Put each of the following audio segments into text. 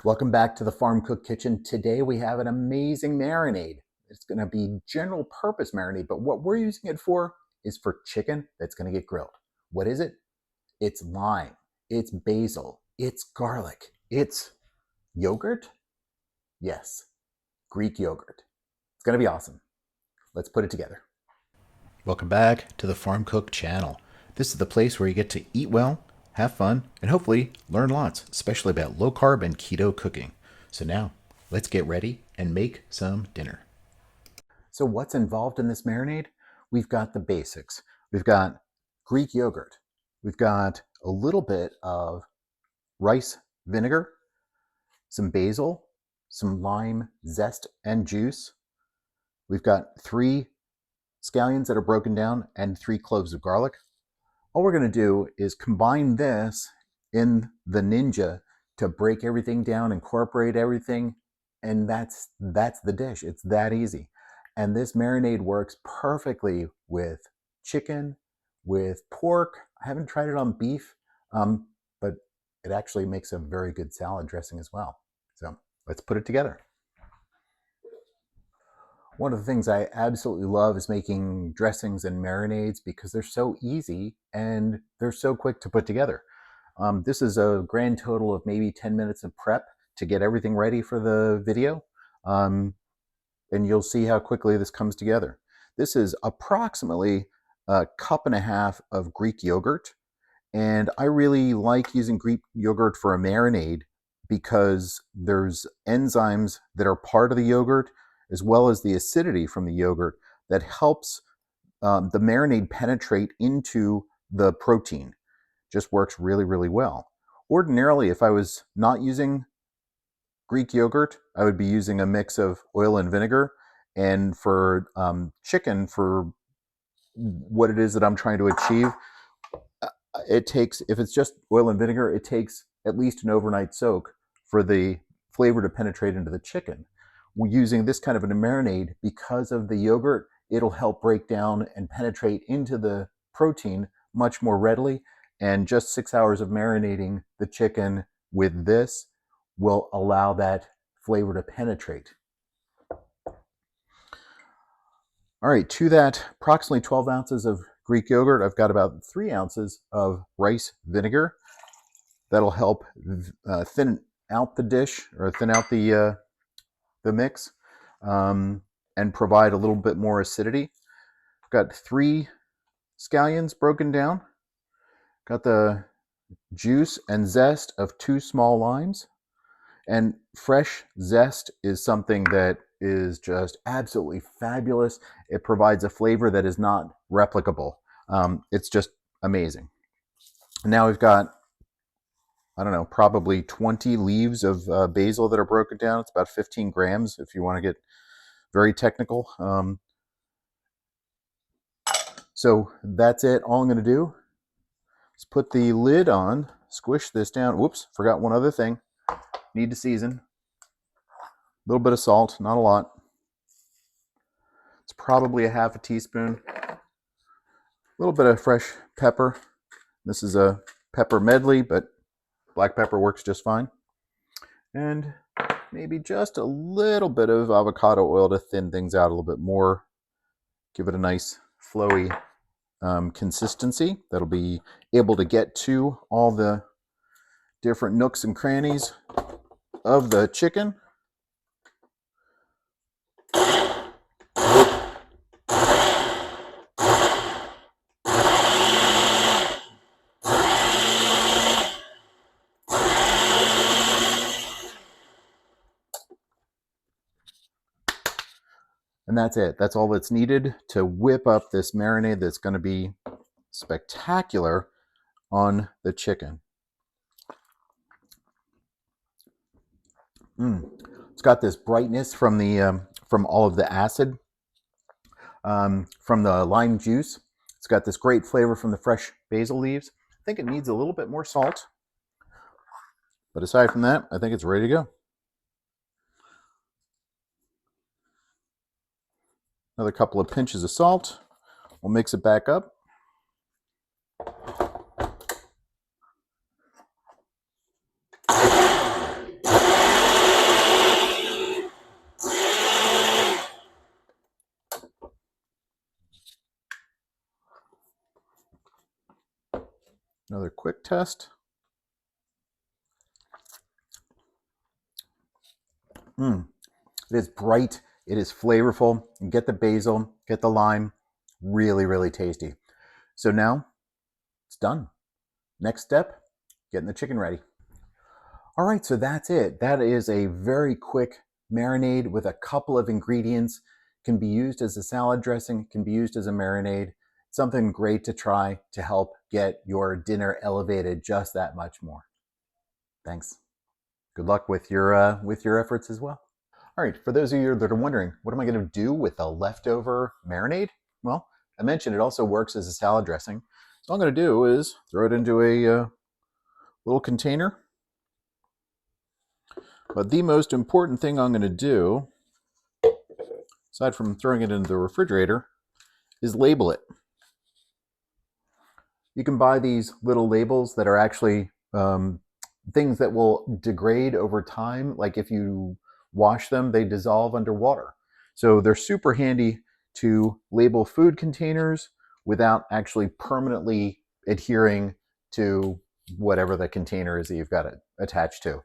Welcome back to the Farm Cook Kitchen. Today we have an amazing marinade. It's going to be general purpose marinade, but what we're using it for is for chicken that's going to get grilled. What is it? It's lime, it's basil, it's garlic, it's yogurt. Yes, Greek yogurt. It's going to be awesome. Let's put it together. Welcome back to the Farm Cook channel. This is the place where you get to eat well, have fun, and hopefully learn lots, especially about low carb and keto cooking. So now, let's get ready and make some dinner. So what's involved in this marinade? We've got the basics. We've got Greek yogurt. We've got a little bit of rice vinegar, some basil, some lime zest and juice. We've got 3 scallions that are broken down and 3 cloves of garlic. All we're going to do is combine this in the Ninja to break everything down, incorporate everything, and that's the dish. It's that easy. And this marinade works perfectly with chicken, with pork. I haven't tried it on beef, but it actually makes a very good salad dressing as well. So let's put it together. One of the things I absolutely love is making dressings and marinades because they're so easy and they're so quick to put together. This is a grand total of maybe 10 minutes of prep to get everything ready for the video. And you'll see how quickly this comes together. This is approximately 1.5 cups of Greek yogurt. And I really like using Greek yogurt for a marinade because there's enzymes that are part of the yogurt as well as the acidity from the yogurt that helps the marinade penetrate into the protein. Just works really, really well. Ordinarily, if I was not using Greek yogurt, I would be using a mix of oil and vinegar. And for chicken, for what it is that I'm trying to achieve, it takes, if it's just oil and vinegar, it takes at least an overnight soak for the flavor to penetrate into the chicken. We're using this kind of a marinade because of the yogurt. It'll help break down and penetrate into the protein much more readily. And just 6 hours of marinating the chicken with this will allow that flavor to penetrate. All right, to that approximately 12 ounces of Greek yogurt, I've got about 3 ounces of rice vinegar. That'll help thin out the dish, or thin out the mix, and provide a little bit more acidity. I've got 3 scallions broken down. Got the juice and zest of 2 small limes. And fresh zest is something that is just absolutely fabulous. It provides a flavor that is not replicable. It's just amazing. And now we've got, I don't know, probably 20 leaves of basil that are broken down. It's about 15 grams if you want to get very technical. So that's it. All I'm going to do is put the lid on, squish this down. Whoops, forgot one other thing. Need to season. A little bit of salt, not a lot. It's probably a half a teaspoon. A little bit of fresh pepper. This is a pepper medley, but black pepper works just fine. And maybe just a little bit of avocado oil to thin things out a little bit more. Give it a nice flowy consistency that'll be able to get to all the different nooks and crannies of the chicken. And that's it. That's all that's needed to whip up this marinade that's going to be spectacular on the chicken. It's got this brightness from the from all of the acid from the lime juice. It's got this great flavor from the fresh basil leaves. I think it needs a little bit more salt, but aside from that, I think it's ready to go. Another couple of pinches of salt. We'll mix it back up. Another quick test. Mm, it is bright. It is flavorful. You get the basil, get the lime. Really, really tasty. So now it's done. Next step, getting the chicken ready. All right, so that's it. That is a very quick marinade with a couple of ingredients. Can be used as a salad dressing, can be used as a marinade. Something great to try to help get your dinner elevated just that much more. Thanks. Good luck with your efforts as well. All right, for those of you that are wondering, what am I going to do with a leftover marinade? Well, I mentioned it also works as a salad dressing. So all I'm going to do is throw it into a little container. But the most important thing I'm going to do, aside from throwing it into the refrigerator, is label it. You can buy these little labels that are actually things that will degrade over time. Like if you wash them, they dissolve underwater. So they're super handy to label food containers without actually permanently adhering to whatever the container is that you've got it attached to.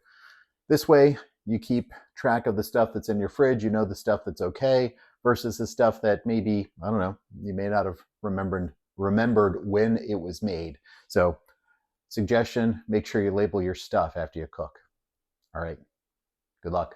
This way, you keep track of the stuff that's in your fridge. You know the stuff that's okay versus the stuff that maybe, I don't know, you may not have remembered when it was made. So, suggestion, make sure you label your stuff after you cook. All right. Good luck.